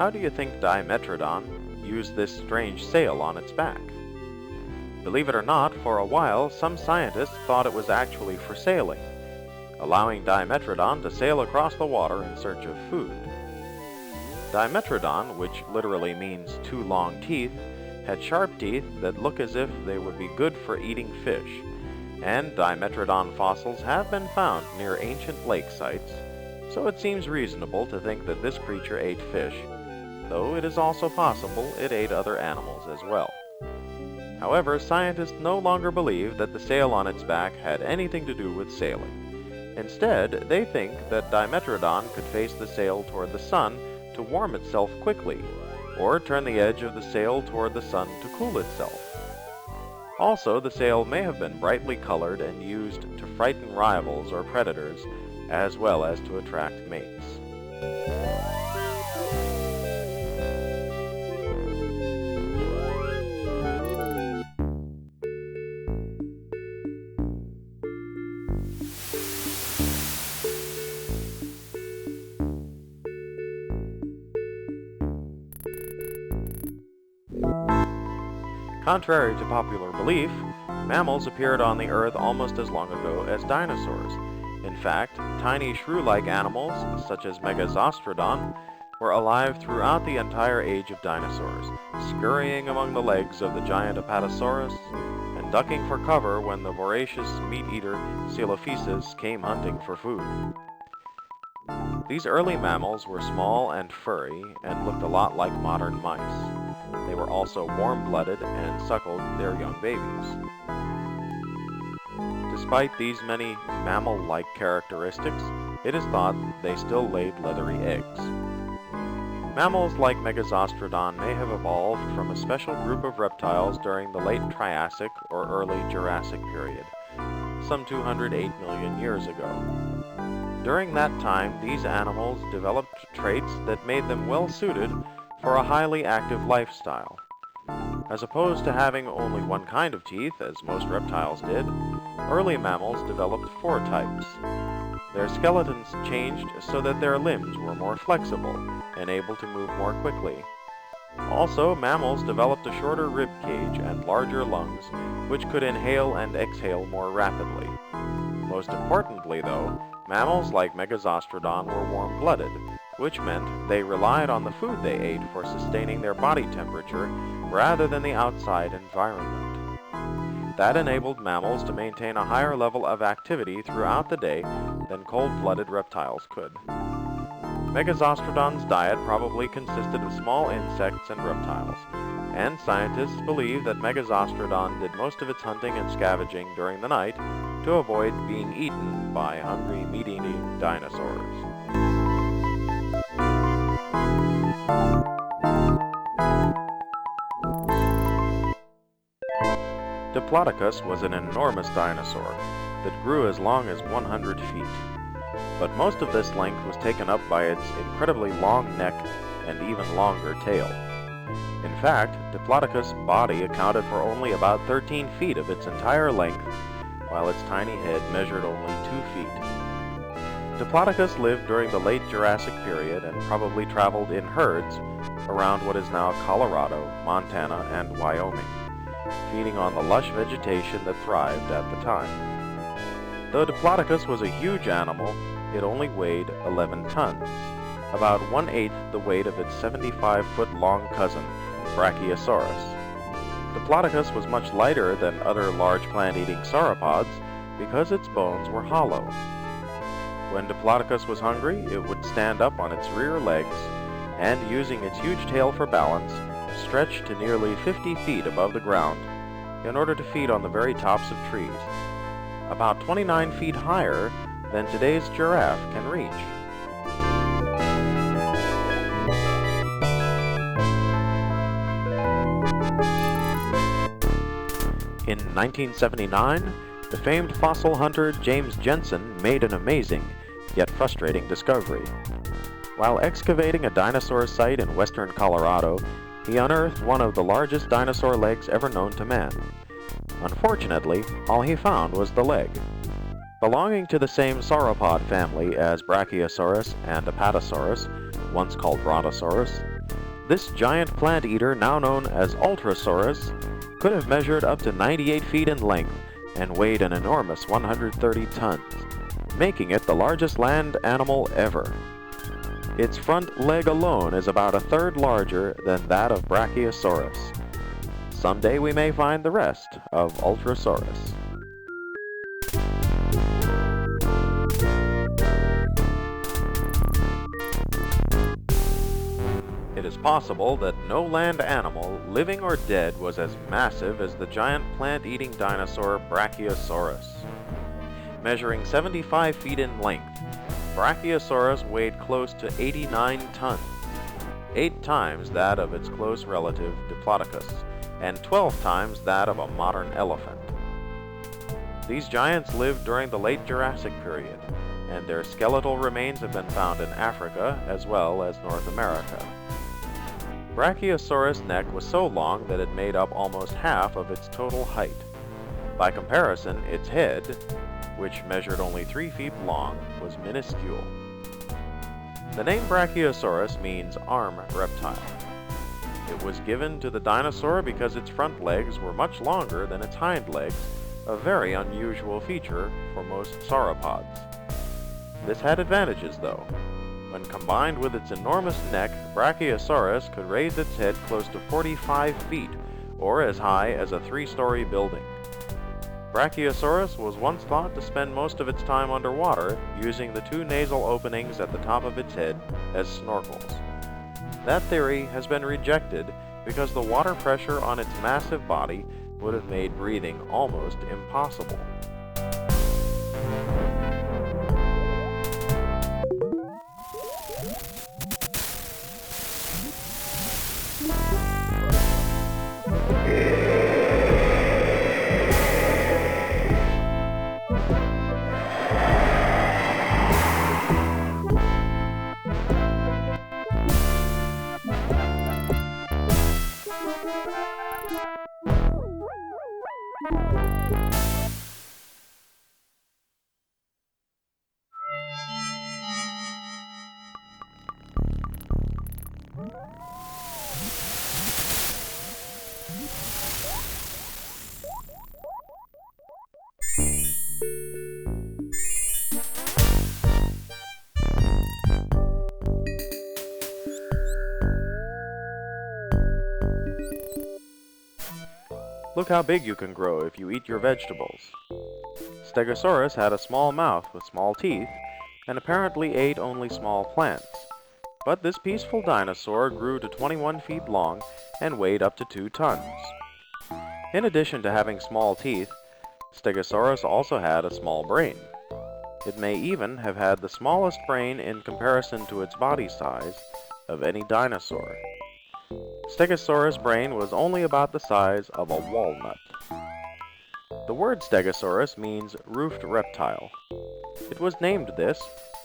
how do you think Dimetrodon used this strange sail on its back? Believe it or not, for a while, some scientists thought it was actually for sailing, allowing Dimetrodon to sail across the water in search of food. Dimetrodon, which literally means two long teeth, had sharp teeth that look as if they would be good for eating fish, and Dimetrodon fossils have been found near ancient lake sites, so it seems reasonable to think that this creature ate fish, though it is also possible it ate other animals as well. However, scientists no longer believe that the sail on its back had anything to do with sailing. Instead, they think that Dimetrodon could face the sail toward the sun to warm itself quickly, or turn the edge of the sail toward the sun to cool itself. Also, the sail may have been brightly colored and used to frighten rivals or predators, as well as to attract mates. Contrary to popular belief, mammals appeared on the Earth almost as long ago as dinosaurs. In fact, tiny shrew-like animals, such as Megazostrodon, were alive throughout the entire age of dinosaurs, scurrying among the legs of the giant Apatosaurus and ducking for cover when the voracious meat-eater Coelophysis came hunting for food. These early mammals were small and furry and looked a lot like modern mice. They were also warm-blooded and suckled their young babies. Despite these many mammal-like characteristics, it is thought they still laid leathery eggs. Mammals like Megazostrodon may have evolved from a special group of reptiles during the late Triassic or early Jurassic period, some 208 million years ago. During that time, these animals developed traits that made them well-suited for a highly active lifestyle. As opposed to having only one kind of teeth, as most reptiles did, early mammals developed four types. Their skeletons changed so that their limbs were more flexible and able to move more quickly. Also, mammals developed a shorter rib cage and larger lungs, which could inhale and exhale more rapidly. Most importantly, though, mammals like Megazostrodon were warm-blooded, which meant they relied on the food they ate for sustaining their body temperature rather than the outside environment. That enabled mammals to maintain a higher level of activity throughout the day than cold-blooded reptiles could. Megazostrodon's diet probably consisted of small insects and reptiles, and scientists believe that Megazostrodon did most of its hunting and scavenging during the night to avoid being eaten by hungry meat-eating dinosaurs. Diplodocus was an enormous dinosaur that grew as long as 100 feet. But most of this length was taken up by its incredibly long neck and even longer tail. In fact, Diplodocus' body accounted for only about 13 feet of its entire length, while its tiny head measured only 2 feet. Diplodocus lived during the late Jurassic period and probably traveled in herds around what is now Colorado, Montana, and Wyoming, feeding on the lush vegetation that thrived at the time. Though Diplodocus was a huge animal, it only weighed 11 tons, about 1/8 the weight of its 75-foot-long cousin, Brachiosaurus. Diplodocus was much lighter than other large plant-eating sauropods because its bones were hollow. When Diplodocus was hungry, it would stand up on its rear legs and, using its huge tail for balance, stretch to nearly 50 feet above the ground in order to feed on the very tops of trees, about 29 feet higher than today's giraffe can reach. In 1979, the famed fossil hunter James Jensen made an amazing, yet frustrating discovery. While excavating a dinosaur site in western Colorado, he unearthed one of the largest dinosaur legs ever known to man. Unfortunately, all he found was the leg. Belonging to the same sauropod family as Brachiosaurus and Apatosaurus, once called Brontosaurus, This giant plant eater, now known as Ultrasaurus, could have measured up to 98 feet in length and weighed an enormous 130 tons, making it the largest land animal ever. Its front leg alone is about a third larger than that of Brachiosaurus. Someday we may find the rest of Ultrasaurus. It is possible that no land animal, living or dead, was as massive as the giant plant-eating dinosaur Brachiosaurus. Measuring 75 feet in length, Brachiosaurus weighed close to 89 tons, 8 times that of its close relative Diplodocus, and 12 times that of a modern elephant. These giants lived during the late Jurassic period, and their skeletal remains have been found in Africa as well as North America. Brachiosaurus' neck was so long that it made up almost half of its total height. By comparison, its head, which measured only 3 feet long, was minuscule. The name Brachiosaurus means arm reptile. It was given to the dinosaur because its front legs were much longer than its hind legs, a very unusual feature for most sauropods. This had advantages, though. When combined with its enormous neck, Brachiosaurus could raise its head close to 45 feet, or as high as a 3-story building. Brachiosaurus was once thought to spend most of its time underwater, using the 2 nasal openings at the top of its head as snorkels. That theory has been rejected because the water pressure on its massive body would have made breathing almost impossible. Look how big you can grow if you eat your vegetables. Stegosaurus had a small mouth with small teeth, and apparently ate only small plants. But this peaceful dinosaur grew to 21 feet long and weighed up to 2 tons. In addition to having small teeth, Stegosaurus also had a small brain. It may even have had the smallest brain in comparison to its body size of any dinosaur. Stegosaurus' brain was only about the size of a walnut. The word Stegosaurus means roofed reptile. It was named this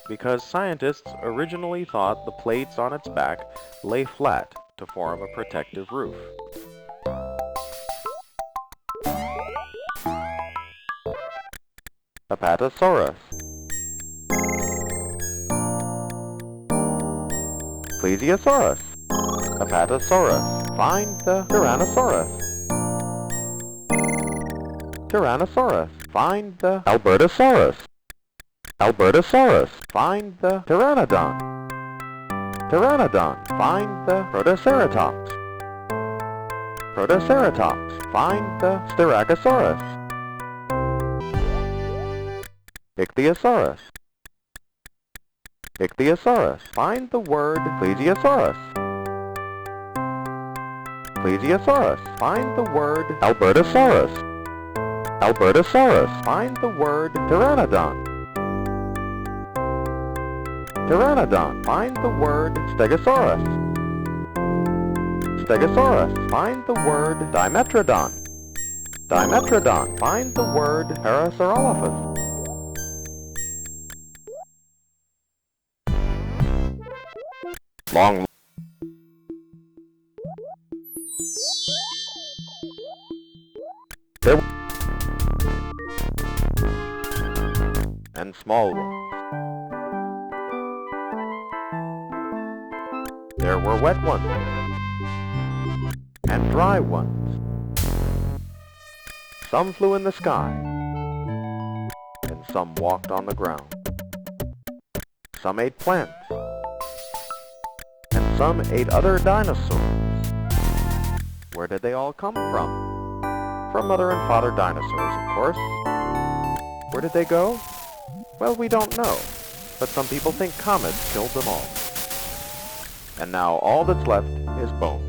because scientists originally thought the plates on its back lay flat to form a protective roof. Apatosaurus. Plesiosaurus. Apatosaurus. Find the Tyrannosaurus. Tyrannosaurus. Find the Albertosaurus. Albertosaurus. Find the Pteranodon. Pteranodon. Find the Protoceratops. Protoceratops. Find the Styracosaurus. Ichthyosaurus. Ichthyosaurus. Find the word Plesiosaurus. Plesiosaurus. Find the word Albertosaurus. Albertosaurus. Find the word Pteranodon. Pteranodon. Find the word Stegosaurus. Stegosaurus. Find the word Dimetrodon. Dimetrodon. Find the word Parasaurolophus. Long. There and small ones. There were wet ones. and dry ones. Some flew in the sky, and some walked on the ground. Some ate plants, and some ate other dinosaurs. Where did they all come from? From mother and father dinosaurs, of course. Where did they go? Well, we don't know, but some people think comets killed them all. And now all that's left is bones.